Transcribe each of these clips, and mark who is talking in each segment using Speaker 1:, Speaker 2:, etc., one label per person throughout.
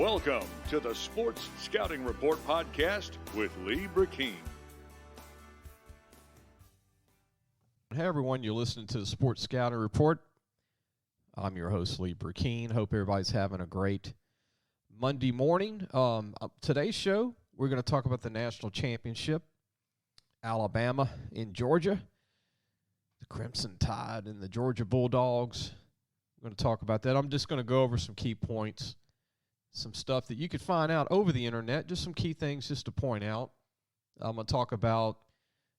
Speaker 1: Welcome to the Sports Scouting Report podcast with Lee Brecheen.
Speaker 2: Hey everyone, you're listening to the Sports Scouting Report. I'm your host, Lee Brecheen. Hope everybody's having a great Monday morning. Today's show, we're going to talk about the national championship, Alabama and Georgia, the Crimson Tide and the Georgia Bulldogs. We're going to talk about that. I'm just going to go over some key points, some stuff that you could find out over the internet, just some key things just to point out. I'm going to talk about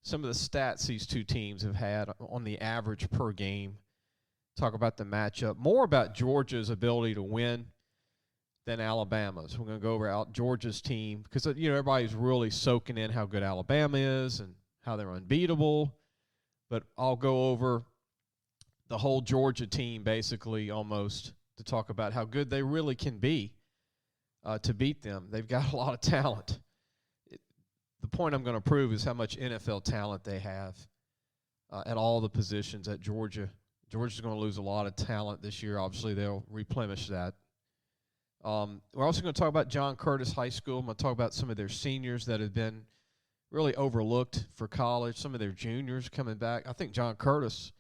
Speaker 2: some of the stats these two teams have had on the average per game. Talk about the matchup, more about Georgia's ability to win than Alabama's. We're going to go over Georgia's team because, everybody's really soaking in how good Alabama is and how they're unbeatable. But I'll go over the whole Georgia team basically almost to talk about how good they really can be to beat them. They've got a lot of talent. The point I'm going to prove is how much NFL talent they have at all the positions at Georgia. Georgia's going to lose a lot of talent this year. Obviously, they'll replenish that. We're also going to talk about John Curtis High School. I'm going to talk about some of their seniors that have been really overlooked for college, some of their juniors coming back. I think John Curtis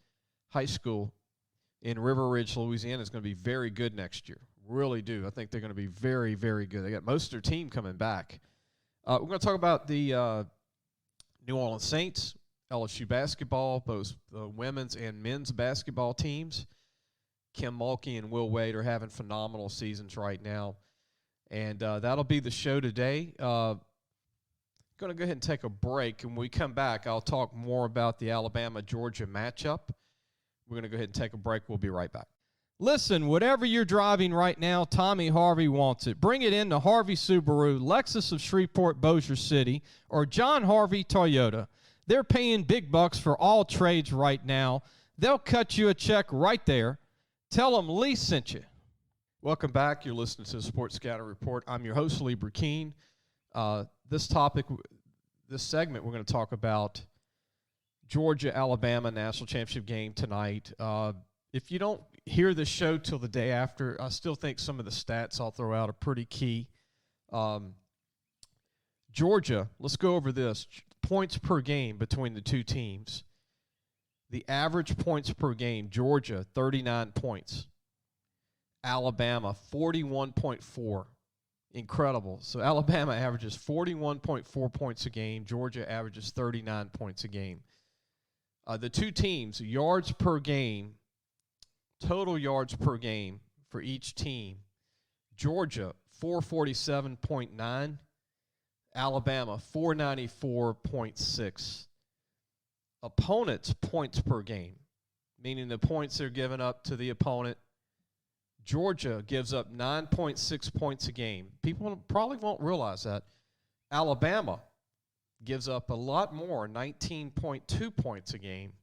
Speaker 2: High School in River Ridge, Louisiana is going to be very good next year. Really do. I think they're going to be very, very good. They got most of their team coming back. We're going to talk about the New Orleans Saints, LSU basketball, both the women's and men's basketball teams. Kim Mulkey and Will Wade are having phenomenal seasons right now. And that'll be the show today. Going to go ahead and take a break. And when we come back, I'll talk more about the Alabama-Georgia matchup. We're going to go ahead and take a break. We'll be right back. Listen, whatever you're driving right now, Tommy Harvey wants it. Bring it in to Harvey Subaru, Lexus of Shreveport, Bossier City, or John Harvey Toyota. They're paying big bucks for all trades right now. They'll cut you a check right there. Tell them Lee sent you. Welcome back. You're listening to the Sports Scouting Report. I'm your host, Lee Brecheen. This segment, we're going to talk about Georgia-Alabama national championship game tonight. If you don't hear the show till the day after, I still think some of the stats I'll throw out are pretty key. Georgia, let's go over this. Points per game between the two teams. The average points per game, Georgia, 39 points. Alabama, 41.4. Incredible. So Alabama averages 41.4 points a game. Georgia averages 39 points a game. The two teams, yards per game, total yards per game for each team. Georgia, 447.9. Alabama, 494.6. Opponents' points per game, meaning the points they're giving up to the opponent. Georgia gives up 9.6 points a game. People probably won't realize that. Alabama gives up a lot more, 19.2 points a game.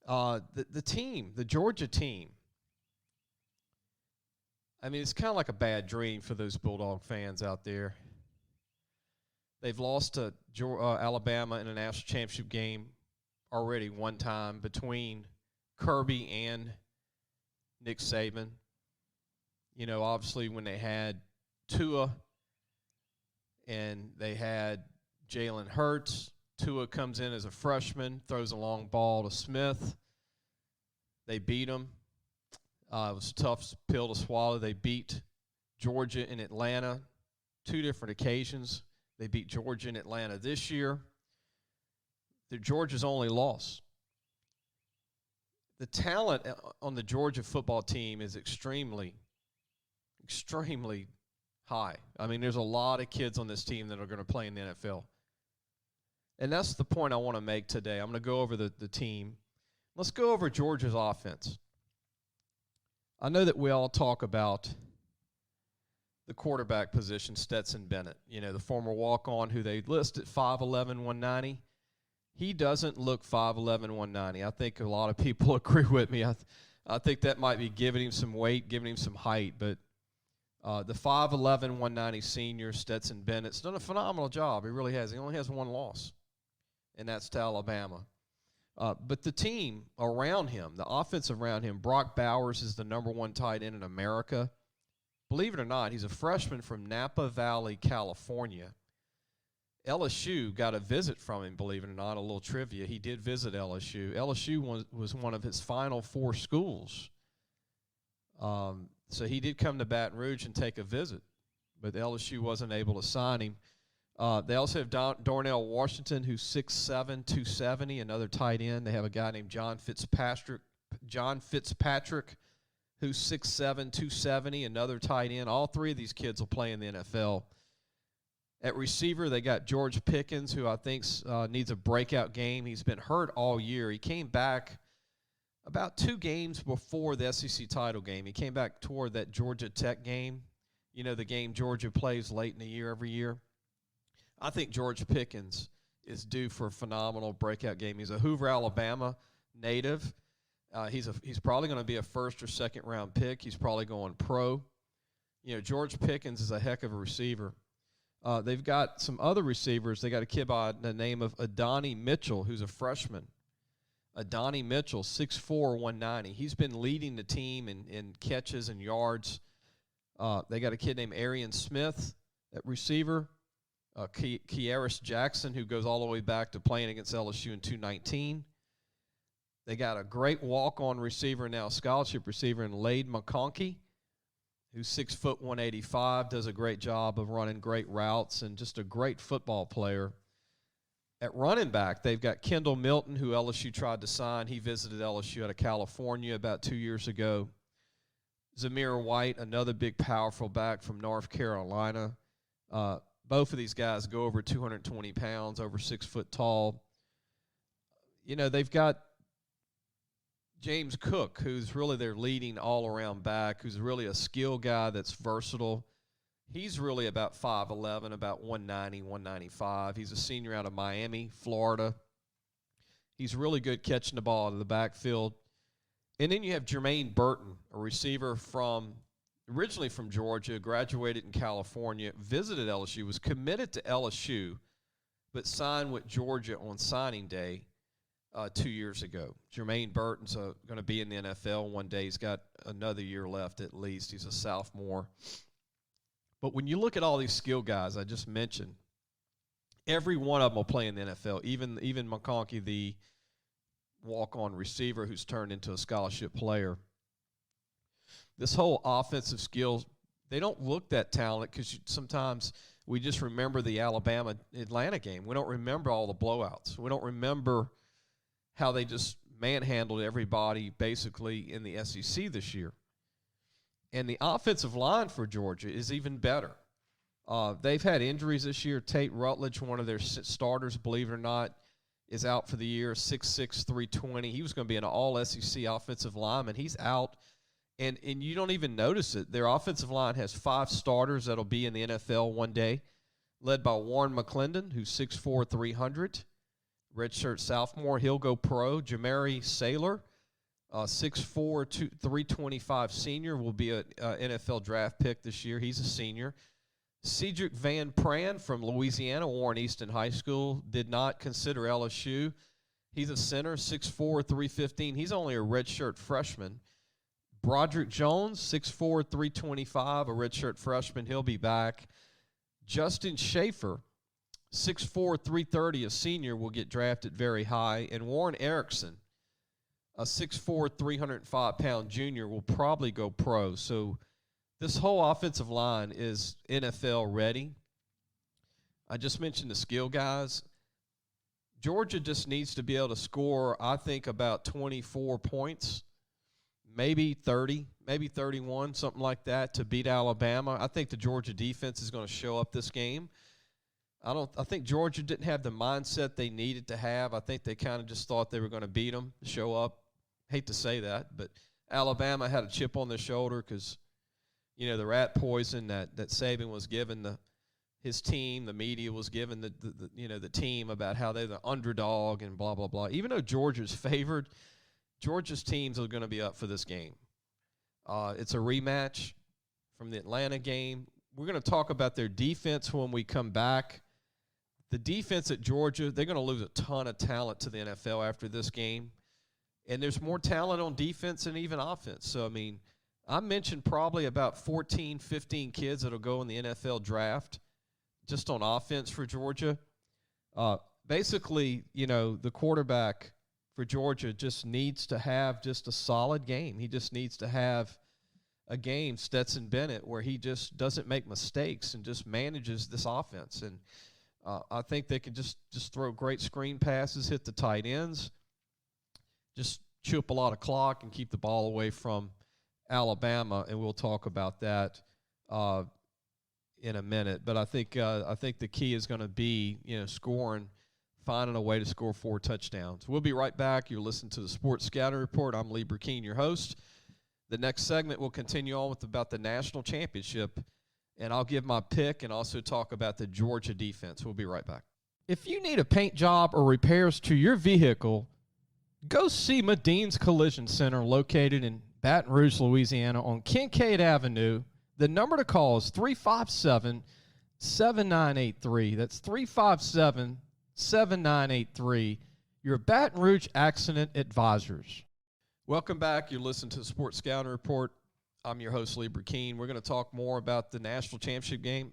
Speaker 2: The Georgia team, I mean, it's kind of like a bad dream for those Bulldog fans out there. They've lost to Alabama in a national championship game already one time between Kirby and Nick Saban. Obviously when they had Tua and they had Jalen Hurts, Tua comes in as a freshman, throws a long ball to Smith. They beat him. It was a tough pill to swallow. They beat Georgia in Atlanta, two different occasions. They beat Georgia in Atlanta this year. They're Georgia's only loss. The talent on the Georgia football team is extremely, extremely high. I mean, there's a lot of kids on this team that are going to play in the NFL. And that's the point I want to make today. I'm going to go over the team. Let's go over Georgia's offense. I know that we all talk about the quarterback position, Stetson Bennett, the former walk-on who they list at 5'11", 190. He doesn't look 5'11", 190. I think a lot of people agree with me. I think that might be giving him some weight, giving him some height. But the 5'11", 190 senior, Stetson Bennett's done a phenomenal job. He really has. He only has one loss, and that's to Alabama. But the team around him, the offense around him, Brock Bowers is the #1 tight end in America. believe it or not, he's a freshman from Napa Valley, California. LSU got a visit from him, believe it or not, a little trivia. He did visit LSU. LSU was one of his final 4 schools. So he did come to Baton Rouge and take a visit, but LSU wasn't able to sign him. They also have Darnell Washington, who's 6'7", 270, another tight end. They have a guy named John Fitzpatrick, who's 6'7", 270, another tight end. All 3 of these kids will play in the NFL. At receiver, they got George Pickens, who I think needs a breakout game. He's been hurt all year. He came back about 2 games before the SEC title game. He came back toward that Georgia Tech game, you know, the game Georgia plays late in the year every year. I think George Pickens is due for a phenomenal breakout game. He's a Hoover, Alabama native. He's probably going to be a first or second round pick. He's probably going pro. You know, George Pickens is a heck of a receiver. They've got some other receivers. They got a kid by the name of Adonai Mitchell, who's a freshman. Adonai Mitchell, 6'4", 190. He's been leading the team in catches and yards. They got a kid named Arian Smith at receiver. Kearis Jackson, who goes all the way back to playing against LSU in 2019. They got a great walk-on receiver now, scholarship receiver in Lade McConkey, who's 6', 185, does a great job of running great routes and just a great football player. At running back, they've got Kendall Milton, who LSU tried to sign. He visited LSU out of California about 2 years ago. Zamir White, another big, powerful back from North Carolina. Both of these guys go over 220 pounds, over 6 foot tall. You know, they've got James Cook, who's really their leading all-around back, who's really a skill guy that's versatile. He's really about 5'11", about 190, 195. He's a senior out of Miami, Florida. He's really good catching the ball out of the backfield. And then you have Jermaine Burton, a receiver originally from Georgia, graduated in California, visited LSU, was committed to LSU, but signed with Georgia on signing day 2 years ago. Jermaine Burton's going to be in the NFL one day. He's got another year left at least. He's a sophomore. But when you look at all these skill guys I just mentioned, every one of them will play in the NFL, even McConkey, the walk-on receiver who's turned into a scholarship player. This whole offensive skills, they don't look that talented because sometimes we just remember the Alabama-Atlanta game. We don't remember all the blowouts. We don't remember how they just manhandled everybody basically in the SEC this year. And the offensive line for Georgia is even better. They've had injuries this year. Tate Rutledge, one of their starters, believe it or not, is out for the year, 6'6", 320. He was going to be an all-SEC offensive lineman. He's out. And you don't even notice it. Their offensive line has 5 starters that'll be in the NFL one day, led by Warren McClendon, who's 6'4", 300, redshirt sophomore. He'll go pro. Jamari Saylor, 6'4", 325 senior, will be an NFL draft pick this year. He's a senior. Cedric Van Pran from Louisiana, Warren Easton High School, did not consider LSU. He's a center, 6'4", 315. He's only a redshirt freshman. Broderick Jones, 6'4", 325, a redshirt freshman. He'll be back. Justin Schaefer, 6'4", 330, a senior, will get drafted very high. And Warren Erickson, a 6'4", 305-pound junior, will probably go pro. So this whole offensive line is NFL ready. I just mentioned the skill guys. Georgia just needs to be able to score, I think, about 24 points, maybe 30, maybe 31, something like that, to beat Alabama. I think the Georgia defense is going to show up this game. I think Georgia didn't have the mindset they needed to have. I think they kind of just thought they were going to beat them, show up. Hate to say that, but Alabama had a chip on their shoulder because, you know, the rat poison that Saban was giving his team, the media was giving the team about how they're the underdog and blah, blah, blah. Even though Georgia's favored, Georgia's teams are going to be up for this game. It's a rematch from the Atlanta game. We're going to talk about their defense when we come back. The defense at Georgia, they're going to lose a ton of talent to the NFL after this game. And there's more talent on defense than even offense. So, I mean, I mentioned probably about 14, 15 kids that'll go in the NFL draft just on offense for Georgia. Basically, the quarterback for Georgia just needs to have just a solid game. He just needs to have a game, Stetson Bennett, where he just doesn't make mistakes and just manages this offense. And I think they can just throw great screen passes, hit the tight ends, just chew up a lot of clock and keep the ball away from Alabama. And we'll talk about that in a minute. But I think the key is going to be, scoring, finding a way to score 4 touchdowns. We'll be right back. You're listening to the Sports Scouting Report. I'm Lee Brecheen, your host. The next segment will continue on with about the national championship, and I'll give my pick and also talk about the Georgia defense. We'll be right back. If you need a paint job or repairs to your vehicle, go see Medine's Collision Center located in Baton Rouge, Louisiana on Kincaid Avenue. The number to call is 357-7983. That's 357-7983. Your Baton Rouge Accident Advisors. Welcome back. You're listening to the Sports Scouting Report. I'm your host, Lee Brecheen. We're going to talk more about the national championship game,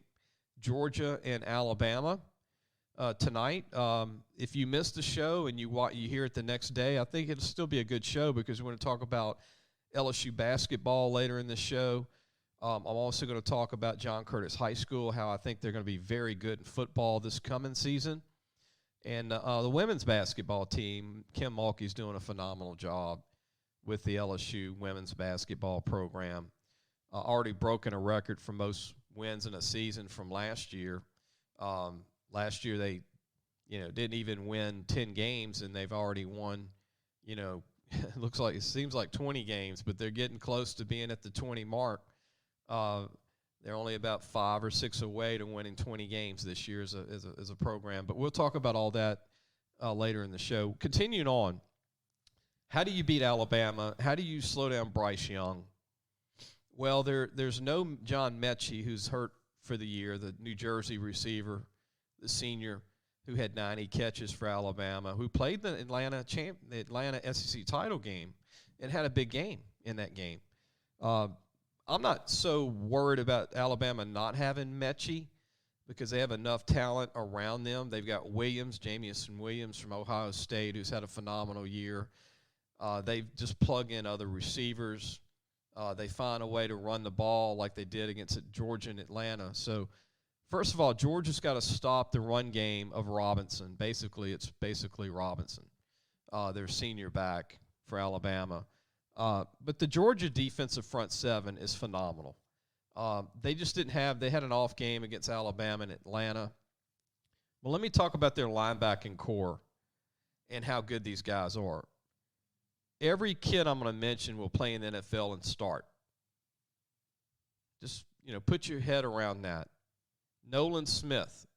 Speaker 2: Georgia and Alabama, tonight. If you missed the show and you hear it the next day, I think it'll still be a good show because we're going to talk about LSU basketball later in the show. I'm also going to talk about John Curtis High School, how I think they're going to be very good in football this coming season. And the women's basketball team, Kim Mulkey's doing a phenomenal job with the LSU women's basketball program. Already broken a record for most wins in a season from last year. Last year they, didn't even win 10 games, and they've already won, it seems like 20 games, but they're getting close to being at the 20 mark. They're only about 5 or 6 away to winning 20 games this year as a program. But we'll talk about all that later in the show. Continuing on. How do you beat Alabama? How do you slow down Bryce Young? Well, there's no John Mechie, who's hurt for the year, the New Jersey receiver, the senior who had 90 catches for Alabama, who played the Atlanta SEC title game and had a big game in that game. I'm not so worried about Alabama not having Mechie because they have enough talent around them. They've got Jamison Williams from Ohio State, who's had a phenomenal year. They just plug in other receivers. They find a way to run the ball like they did against Georgia and Atlanta. So, first of all, Georgia's got to stop the run game of Robinson. It's basically Robinson, their senior back for Alabama. But the Georgia defensive front seven is phenomenal. They had an off game against Alabama and Atlanta. Well, let me talk about their linebacking core and how good these guys are. Every kid I'm going to mention will play in the NFL and start. Just, put your head around that. Nolan Smith,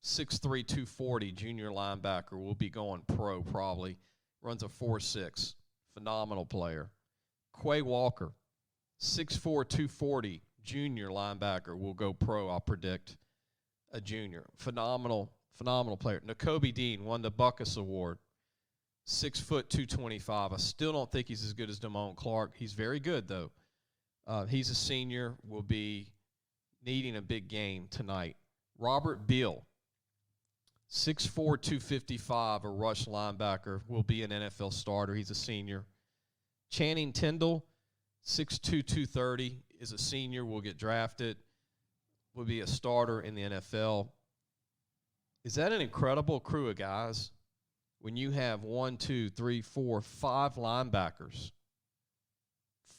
Speaker 2: 6'3", 240, junior linebacker, will be going pro probably. Runs a 4.6. Phenomenal player. Quay Walker, 6'4", 240, junior linebacker, will go pro, I'll predict. A junior. Phenomenal player. Nakobe Dean won the Buckus Award. 6 foot 225. I still don't think he's as good as Damone Clark. He's very good, though. He's a senior, will be needing a big game tonight. Robert Beal, 6'4", 255, a rush linebacker, will be an NFL starter. He's a senior. Channing Tindall, 6'2", 230, is a senior, will get drafted, will be a starter in the NFL. Is that an incredible crew of guys? When you have 5 linebackers.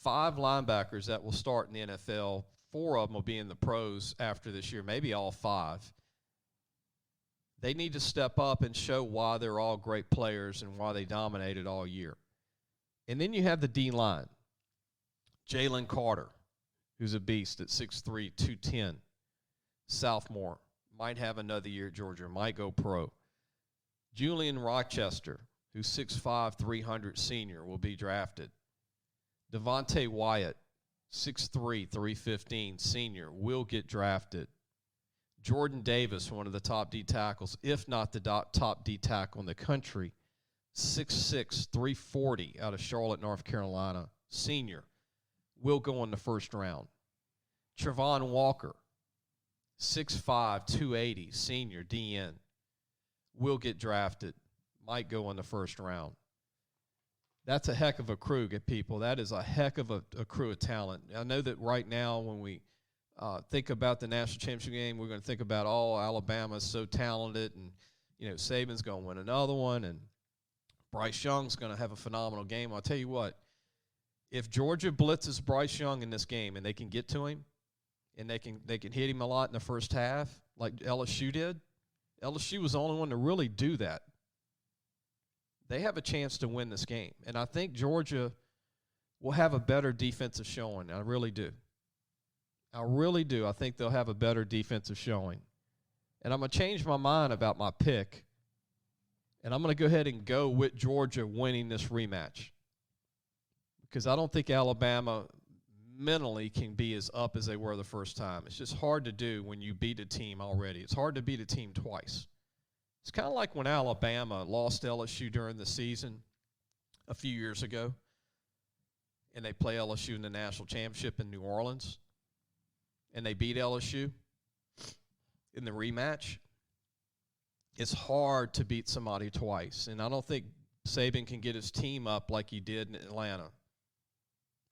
Speaker 2: 5 linebackers that will start in the NFL. 4 of them will be in the pros after this year, maybe all 5. They need to step up and show why they're all great players and why they dominated all year. And then you have the D-line. Jalen Carter, who's a beast at 6'3", 210. Sophomore. Might have another year at Georgia. Might go pro. Julian Rochester, who's 6'5", 300 senior, will be drafted. Devontae Wyatt, 6'3", 315 senior, will get drafted. Jordan Davis, one of the top D tackles, if not the top D tackle in the country, 6'6", 340 out of Charlotte, North Carolina, senior, will go in the first round. Trevon Walker, 6'5", 280, senior, DN, will get drafted, might go in the first round. That's a heck of a crew, good people. That is a heck of a crew of talent. I know that right now when we think about the national championship game, we're going to think about, Alabama's so talented, and, Saban's going to win another one, and Bryce Young's going to have a phenomenal game. I'll tell you what, if Georgia blitzes Bryce Young in this game and they can get to him, and they can hit him a lot in the first half, like LSU did. LSU was the only one to really do that. They have a chance to win this game. And I think Georgia will have a better defensive showing. I really do. I really do. I think they'll have a better defensive showing. And I'm going to change my mind about my pick. And I'm going to go ahead and go with Georgia winning this rematch. Because I don't think Alabama mentally can be as up as they were the first time. It's just hard to do when you beat a team already. It's hard to beat a team twice. It's kind of like when Alabama lost LSU during the season a few years ago, and they play LSU in the national championship in New Orleans, and they beat LSU in the rematch. It's hard to beat somebody twice, and I don't think Saban can get his team up like he did in Atlanta.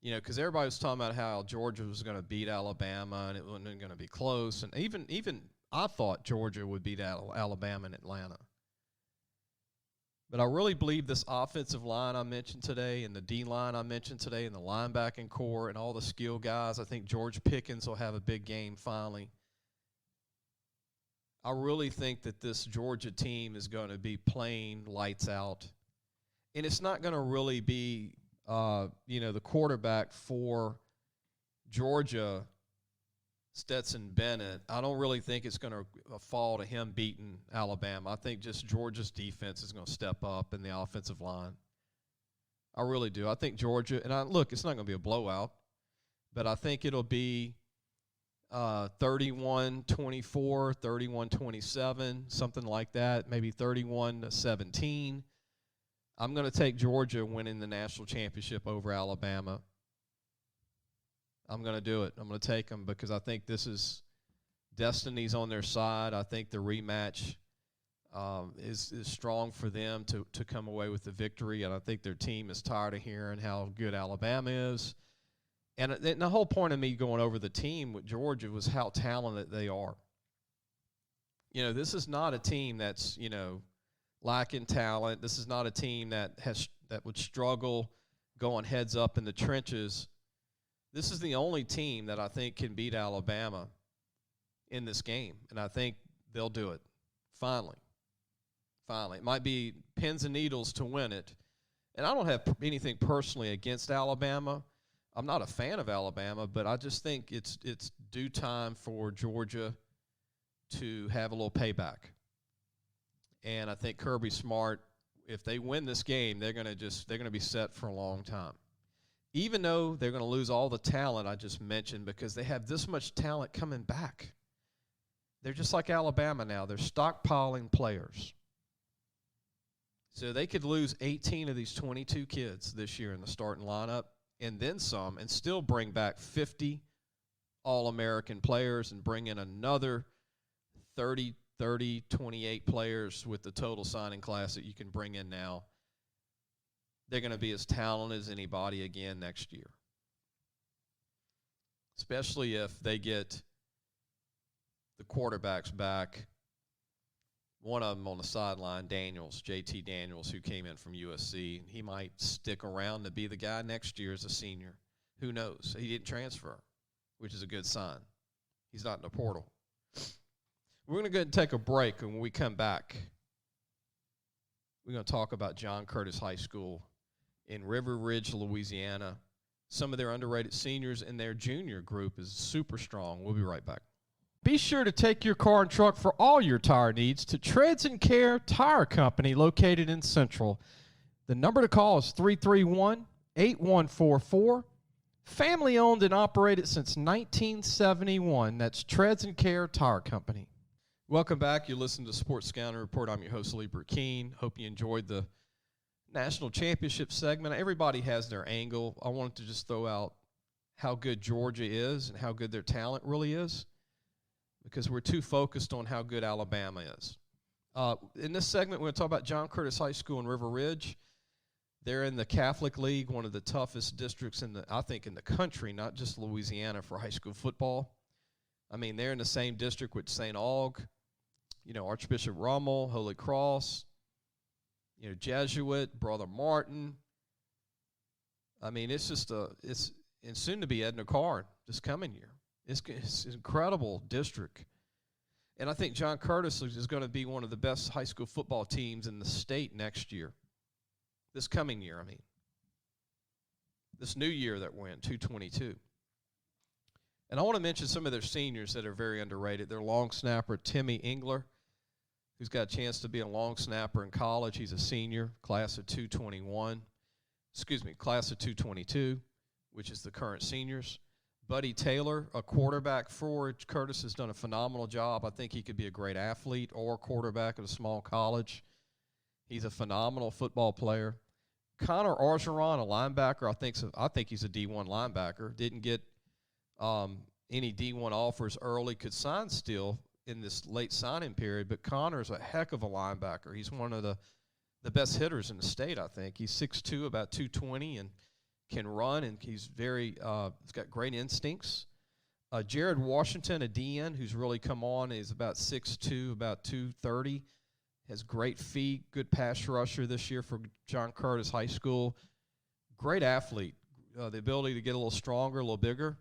Speaker 2: Because everybody was talking about how Georgia was going to beat Alabama and it wasn't going to be close. And even I thought Georgia would beat Alabama and Atlanta. But I really believe this offensive line I mentioned today and the D-line I mentioned today and the linebacking core and all the skill guys, I think George Pickens will have a big game finally. I really think that this Georgia team is going to be playing lights out. And it's not going to really be the quarterback for Georgia, Stetson Bennett. I don't really think it's going to fall to him beating Alabama. I think just Georgia's defense is going to step up in the offensive line. I really do. I think Georgia, and look, it's not going to be a blowout, but I think it'll be 31-24, 31-27, something like that, maybe 31-17. I'm going to take Georgia winning the national championship over Alabama. I'm going to do it. I'm going to take them because I think this is destiny's on their side. I think the rematch is strong for them to come away with the victory, and I think their team is tired of hearing how good Alabama is. And the whole point of me going over the team with Georgia was how talented they are. This is not a team that's, lacking talent. This is not a team that would struggle going heads up in the trenches. This is the only team that I think can beat Alabama in this game, and I think they'll do it. Finally. It might be pins and needles to win it, and I don't have anything personally against Alabama. I'm not a fan of Alabama, but I just think it's due time for Georgia to have a little payback. And I think Kirby Smart, if they win this game, they're going to be set for a long time. Even though they're going to lose all the talent I just mentioned because they have this much talent coming back. They're just like Alabama now. They're stockpiling players. So they could lose 18 of these 22 kids this year in the starting lineup and then some and still bring back 50 All-American players and bring in another 30, 28 players with the total signing class that you can bring in now. They're going to be as talented as anybody again next year. Especially if they get the quarterbacks back. One of them on the sideline, JT Daniels, who came in from USC. He might stick around to be the guy next year as a senior. Who knows? He didn't transfer, which is a good sign. He's not in the portal. We're going to go ahead and take a break, and when we come back, we're going to talk about John Curtis High School in River Ridge, Louisiana. Some of their underrated seniors in their junior group is super strong. We'll be right back. Be sure to take your car and truck for all your tire needs to Treads and Care Tire Company located in Central. The number to call is 331-8144. Family owned and operated since 1971. That's Treads and Care Tire Company. Welcome back. You're listening to Sports Scouting Report. I'm your host, Lee Brecheen. Hope you enjoyed the national championship segment. Everybody has their angle. I wanted to just throw out how good Georgia is and how good their talent really is, because we're too focused on how good Alabama is. In this segment, we're going to talk about John Curtis High School in River Ridge. They're in the Catholic League, one of the toughest districts in the country, not just Louisiana, for high school football. I mean, they're in the same district with St. Aug, Archbishop Rummel, Holy Cross, Jesuit, Brother Martin. I mean, it's just and soon to be Edna Card this coming year. It's an incredible district. And I think John Curtis is going to be one of the best high school football teams in the state next year. This coming year, This new year that we're in, 2022. And I want to mention some of their seniors that are very underrated. Their long snapper, Timmy Engler, who's got a chance to be a long snapper in college. He's a senior, class of 222, which is the current seniors. Buddy Taylor, a quarterback for Curtis, has done a phenomenal job. I think he could be a great athlete or quarterback at a small college. He's a phenomenal football player. Connor Orgeron, a linebacker, I think he's a D1 linebacker. Didn't get any D1 offers early, could sign still in this late signing period, but Connor's a heck of a linebacker. He's one of the best hitters in the state, I think. He's 6'2", about 220, and can run, and he's he's got great instincts. Jared Washington, a DN, who's really come on, is about 6'2", about 230, has great feet, good pass rusher this year for John Curtis High School. Great athlete, the ability to get a little stronger, a little bigger,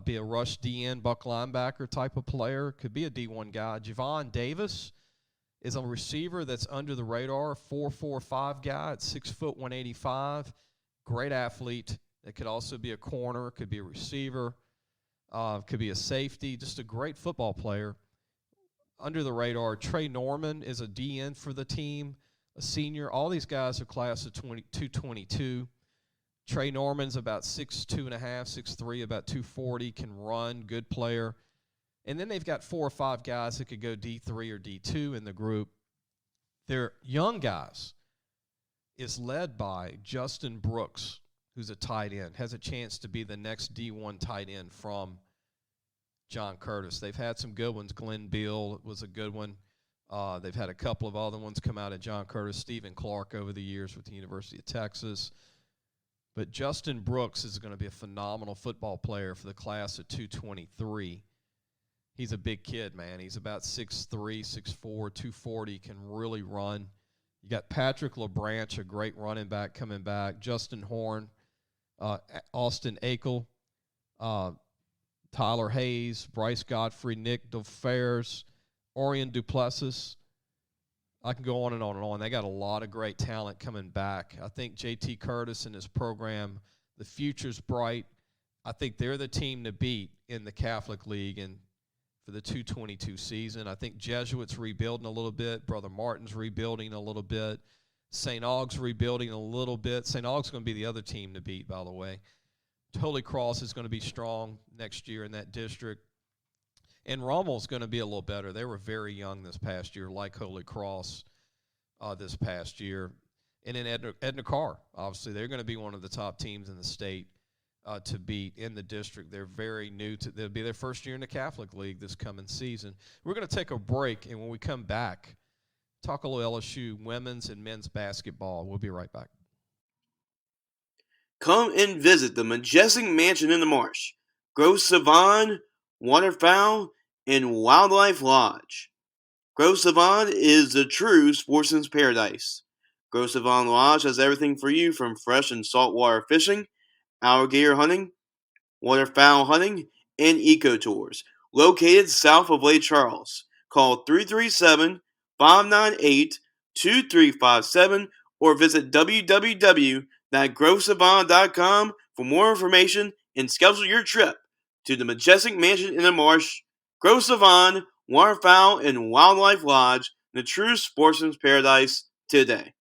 Speaker 2: be a rush DN, buck linebacker type of player, could be a D1 guy. Javon Davis is a receiver that's under the radar, 4'5" guy at 6 foot 185. Great athlete. That could also be a corner, could be a receiver, could be a safety, just a great football player. Under the radar, Trey Norman is a DN for the team, a senior. All these guys are class of 222. Trey Norman's about 6'2.5", 6'3", about 240, can run, good player. And then they've got 4 or 5 guys that could go D3 or D2 in the group. They're young guys. Is led by Justin Brooks, who's a tight end, has a chance to be the next D1 tight end from John Curtis. They've had some good ones. Glenn Beal was a good one. They've had a couple of other ones come out of John Curtis. Stephen Clark over the years with the University of Texas. But Justin Brooks is going to be a phenomenal football player for the class of 223. He's a big kid, man. He's about 6'3", 6'4", 240, can really run. You got Patrick LeBranch, a great running back coming back. Justin Horn, Austin Akel, Tyler Hayes, Bryce Godfrey, Nick DeFairs, Orion Duplessis. I can go on and on and on. They got a lot of great talent coming back. I think J.T. Curtis and his program, the future's bright. I think they're the team to beat in the Catholic League and for the 222 season. I think Jesuit's rebuilding a little bit. Brother Martin's rebuilding a little bit. St. Aug's rebuilding a little bit. St. Aug's going to be the other team to beat, by the way. Holy Cross is going to be strong next year in that district. And Rummel's going to be a little better. They were very young this past year, like Holy Cross this past year. And then Edna Carr, obviously, they're going to be one of the top teams in the state to beat in the district. They're very new. They'll be their first year in the Catholic League this coming season. We're going to take a break, and when we come back, talk a little LSU women's and men's basketball. We'll be right back.
Speaker 3: Come and visit the majestic mansion in the marsh, Grove Savon, Waterfowl, and Wildlife Lodge. Grove Savon is the true sportsman's paradise. Grove Savon Lodge has everything for you from fresh and saltwater fishing, alligator hunting, waterfowl hunting, and eco-tours. Located south of Lake Charles. Call 337-598-2357 or visit www.grovesavon.com for more information and schedule your trip to the majestic mansion in the marsh, Grove Savon, Waterfowl, and Wildlife Lodge, the true sportsman's paradise today.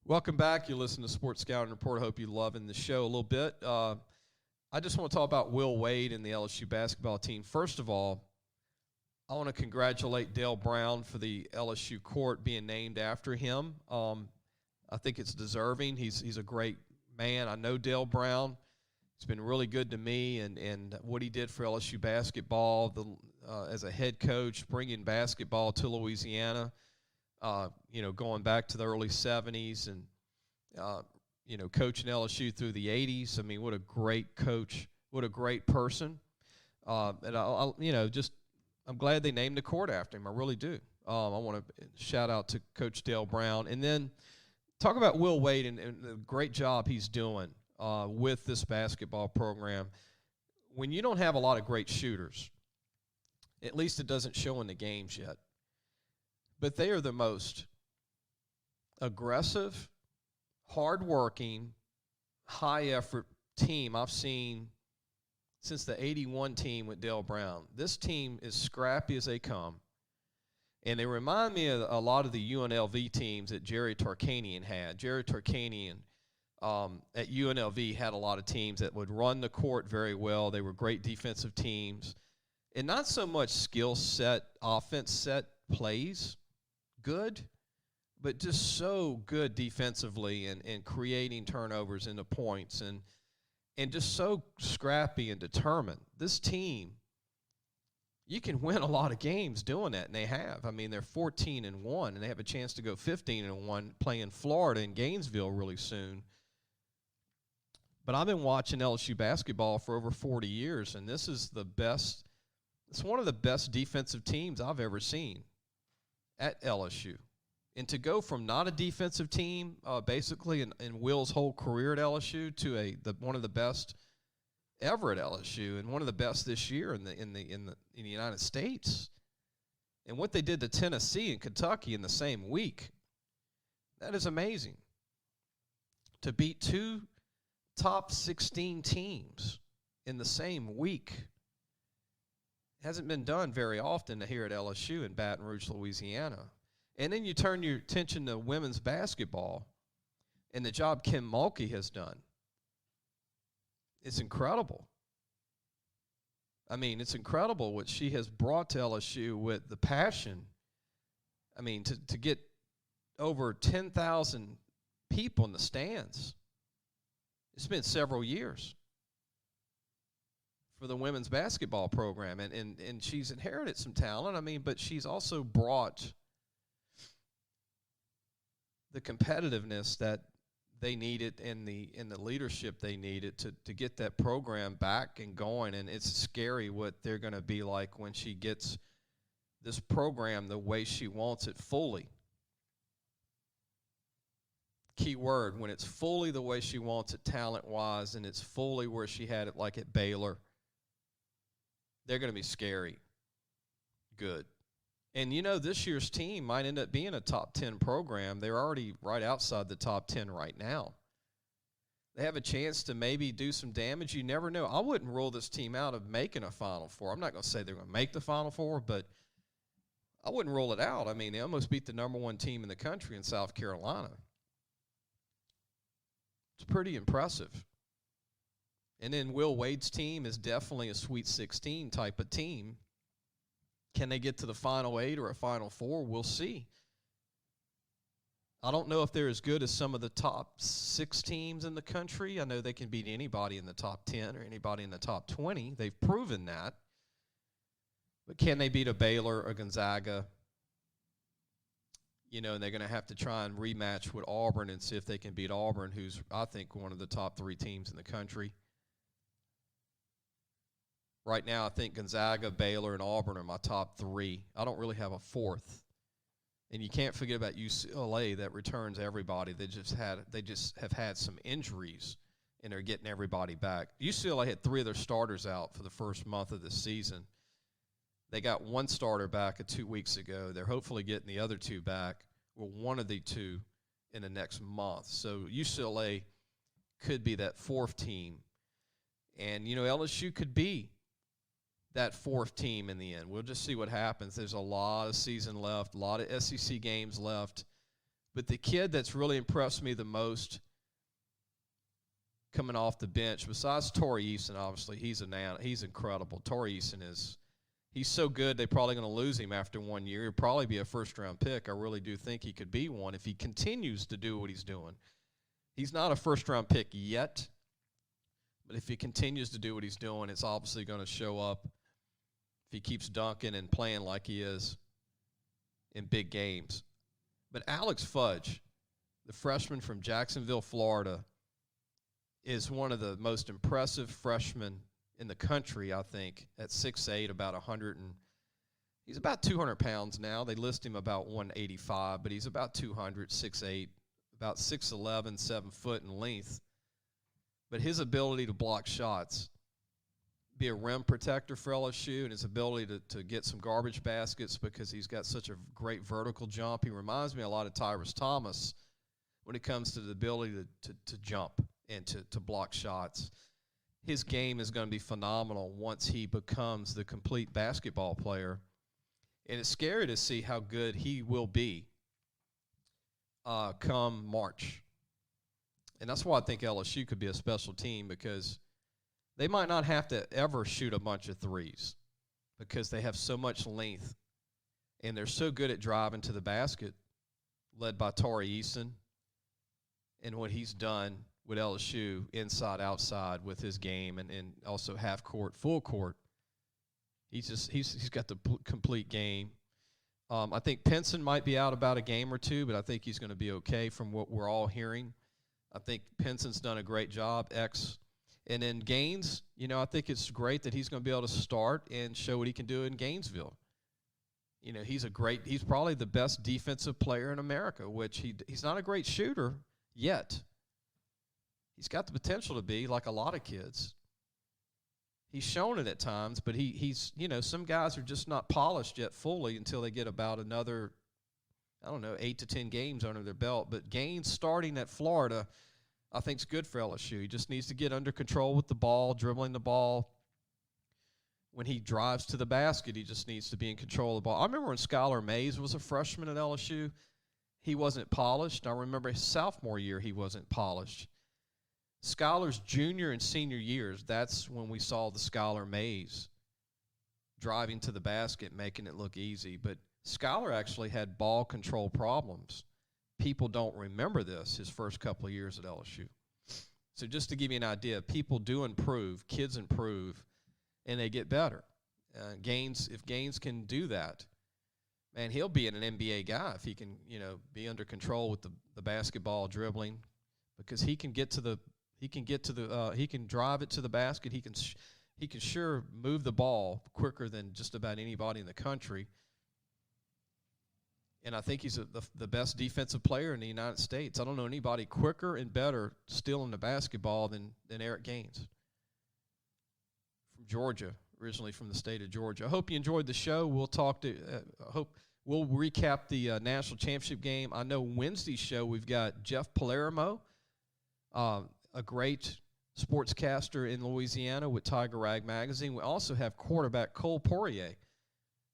Speaker 2: Welcome back. You're listening to Sports Scouting Report. I hope you're loving the show a little bit. I just want to talk about Will Wade and the LSU basketball team. First of all, I want to congratulate Dale Brown for the LSU court being named after him. I think it's deserving. He's a great man, I know Dale Brown. It's been really good to me, and what he did for LSU basketball as a head coach, bringing basketball to Louisiana, going back to the early 70s and, coaching LSU through the 80s. I mean, what a great coach, what a great person. And I'm glad they named the court after him. I really do. I want to shout out to Coach Dale Brown. And then talk about Will Wade and the great job he's doing with this basketball program. When you don't have a lot of great shooters, at least it doesn't show in the games yet, but they are the most aggressive, hardworking, high-effort team I've seen since the 81 team with Dale Brown. This team is scrappy as they come, and they remind me of a lot of the UNLV teams that Jerry Tarkanian had. Jerry Tarkanian at UNLV had a lot of teams that would run the court very well. They were great defensive teams, and not so much skill set, offense set plays, good, but just so good defensively and creating turnovers into points and just so scrappy and determined. This team, you can win a lot of games doing that, and they have. I mean, they're 14-1, and they have a chance to go 15-1 playing Florida and Gainesville really soon. But I've been watching LSU basketball for over 40 years, and this is the best. It's one of the best defensive teams I've ever seen at LSU. And to go from not a defensive team, basically in Will's whole career at LSU, to one of the best ever at LSU, and one of the best this year in the United States, and what they did to Tennessee and Kentucky in the same week, that is amazing. To beat two top 16 teams in the same week hasn't been done very often here at LSU in Baton Rouge, Louisiana. And then you turn your attention to women's basketball and the job Kim Mulkey has done. It's incredible. I mean, it's incredible what she has brought to LSU with the passion. I mean, to get over 10,000 people in the stands. It's been several years for the women's basketball program, and she's inherited some talent. I mean, but she's also brought the competitiveness that they needed and the leadership they needed to get that program back and going. And it's scary what they're going to be like when she gets this program the way she wants it fully. Key word, when it's fully the way she wants it talent-wise and it's fully where she had it like at Baylor, they're going to be scary good. And, this year's team might end up being a top 10 program. They're already right outside the top 10 right now. They have a chance to maybe do some damage. You never know. I wouldn't rule this team out of making a Final Four. I'm not going to say they're going to make the Final Four, but I wouldn't rule it out. I mean, they almost beat the number one team in the country in South Carolina. It's pretty impressive. And then Will Wade's team is definitely a Sweet 16 type of team. Can they get to the Final 8 or a Final 4? We'll see. I don't know if they're as good as some of the top 6 teams in the country. I know they can beat anybody in the top 10 or anybody in the top 20. They've proven that. But can they beat a Baylor or Gonzaga? And they're going to have to try and rematch with Auburn and see if they can beat Auburn, who's, I think, one of the top 3 teams in the country. Right now, I think Gonzaga, Baylor, and Auburn are my top 3. I don't really have a 4th. And you can't forget about UCLA that returns everybody. They just have had some injuries, and they're getting everybody back. UCLA had 3 of their starters out for the first month of the season. They got 1 starter back 2 weeks ago. They're hopefully getting the other 2 back, or one of the 2 in the next month. So UCLA could be that 4th team. And, LSU could be that 4th team in the end. We'll just see what happens. There's a lot of season left, a lot of SEC games left. But the kid that's really impressed me the most coming off the bench, besides Torrey Eason, obviously, he's incredible. Torrey Eason he's so good they're probably going to lose him after 1 year. He'll probably be a first-round pick. I really do think he could be one if he continues to do what he's doing. He's not a first-round pick yet, but if he continues to do what he's doing, it's obviously going to show up if he keeps dunking and playing like he is in big games. But Alex Fudge, the freshman from Jacksonville, Florida, is one of the most impressive freshmen in the country, I think, at 6'8", about 100 and he's about 200 pounds now. They list him about 185, but he's about 200, 6'8", about 6'11", 7 foot in length. But his ability to block shots, be a rim protector for LSU, and his ability to get some garbage baskets because he's got such a great vertical jump. He reminds me a lot of Tyrus Thomas when it comes to the ability to jump and to block shots. His game is going to be phenomenal once he becomes the complete basketball player. And it's scary to see how good he will be come March. And that's why I think LSU could be a special team, because they might not have to ever shoot a bunch of threes because they have so much length and they're so good at driving to the basket, led by Torrey Eason and what he's done with LSU inside, outside with his game, and also half court, full court. He's got the complete game. I think Pinson might be out about a game or two, but I think he's going to be okay from what we're all hearing. I think Pinson's done a great job, And then Gaines, I think it's great that he's going to be able to start and show what he can do in Gainesville. He's probably the best defensive player in America, which he's not a great shooter yet. He's got the potential to be, like a lot of kids. He's shown it at times, but he's some guys are just not polished yet fully until they get about another, 8 to 10 games under their belt. But Gaines starting at Florida, I think is good for LSU. He just needs to get under control with the ball, dribbling the ball. When he drives to the basket, he just needs to be in control of the ball. I remember when Skylar Mays was a freshman at LSU, he wasn't polished. I remember his sophomore year, he wasn't polished. Skylar's junior and senior years, that's when we saw the Skylar Mays driving to the basket, making it look easy. But Skylar actually had ball control problems. People don't remember this, his first couple of years at LSU. So just to give you an idea, people do improve, kids improve, and they get better. If Gaines can do that, man, he'll be an NBA guy if he can, be under control with the basketball dribbling, because he can drive it to the basket. He can sure move the ball quicker than just about anybody in the country. And I think he's the best defensive player in the United States. I don't know anybody quicker and better stealing the basketball than Eric Gaines from Georgia, originally from the state of Georgia. I hope you enjoyed the show. We'll we'll recap the national championship game. I know Wednesday's show we've got Jeff Palermo, a great sportscaster in Louisiana with Tiger Rag Magazine. We also have quarterback Cole Poirier,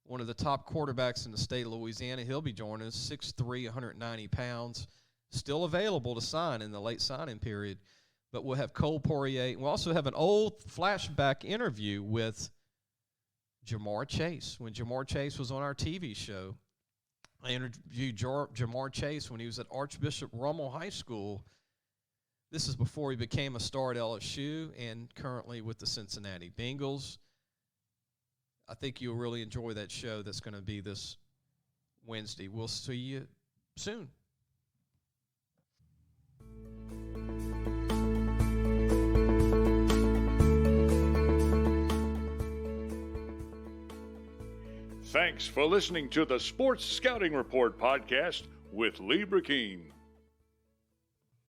Speaker 2: one of the top quarterbacks in the state of Louisiana. He'll be joining us, 6'3", 190 pounds, still available to sign in the late signing period. But we'll have Cole Poirier. We'll also have an old flashback interview with Jamar Chase. When Jamar Chase was on our TV show, I interviewed Jamar Chase when he was at Archbishop Rummel High School. This is before he became a star at LSU and currently with the Cincinnati Bengals. I think you'll really enjoy that show that's going to be this Wednesday. We'll see you soon.
Speaker 1: Thanks for listening to the Sports Scouting Report podcast with Lee Brecheen.